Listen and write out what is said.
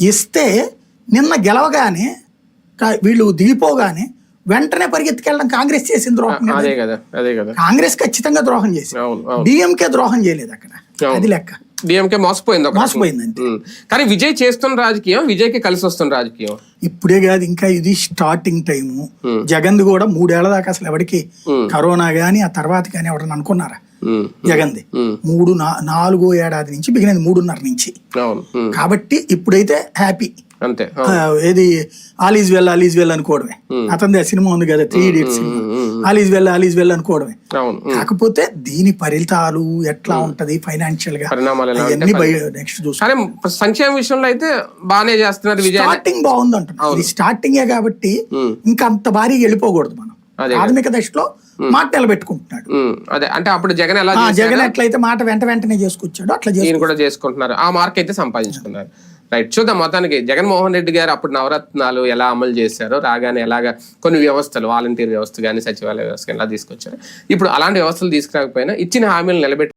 ఇస్తే నిన్న గెలవగానే వీళ్ళు దిగిపోగానే వెంటనే పరిగెత్తుకెళ్ళడం కాంగ్రెస్ చేసిన ద్రోహం. కాంగ్రెస్ ఖచ్చితంగా ద్రోహం చేసింది, డిఎంకే ద్రోహం చేయలేదు అక్కడ. అది లెక్క. డిఎంకే మోసపోయిందండి. కానీ విజయ్ చేస్తున్న రాజకీయం విజయ్కి కలిసి వస్తున్న రాజకీయం ఇప్పుడే కాదు, ఇంకా ఇది స్టార్టింగ్ టైము. జగన్ కూడా 3 ఏళ్ల దాకా అసలు ఎవరికి కరోనా గానీ ఆ తర్వాత కానీ ఎవరన్నా అనుకున్నారా? జగన్ది 4వ ఏడాది నుంచి బిగినది, 3.5 నుంచి. కాబట్టి ఇప్పుడైతే హ్యాపీ. అంతే. ఏది ఆల్ ఈజ్ వెల్ అనుకోవడమే. అతనిది సినిమా ఉంది కదా 3 Idiots cinema, all is well అనుకోవడమే. కాకపోతే దీని ఫలితాలు ఎట్లా ఉంటది ఫైనాన్షియల్ గా అవన్నీ నెక్స్ట్ చూస్తాం. సంక్షేమ విషయంలో అయితే బాగానే చేస్తున్నారు. స్టార్టింగ్ బాగుంది అంటున్నారు. ఇది స్టార్టింగే కాబట్టి ఇంకా అంత భారీగా వెళ్ళిపోకూడదు. మనం ప్రాథమిక దశలో మాట నిలబెట్టుకుంటున్నాడు. అదే అంటే అప్పుడు జగన్ ఎట్లయితే మాట వెంటనే చేసుకొచ్చాడు అట్లా కూడా చేసుకుంటున్నారు. ఆ మార్క్ అయితే సంపాదించుకున్నారు. రైట్, చూద్దాం. మొత్తానికి జగన్మోహన్ రెడ్డి గారు అప్పుడు నవరత్నాలు ఎలా అమలు చేశారో, రాగానే ఎలాగా కొన్ని వ్యవస్థలు, వాలంటీర్ వ్యవస్థ కానీ సచివాలయ వ్యవస్థ కానీ ఎలా తీసుకొచ్చారు. ఇప్పుడు అలాంటి వ్యవస్థలు తీసుకురాకపోయినా ఇచ్చిన హామీలు నిలబెట్టి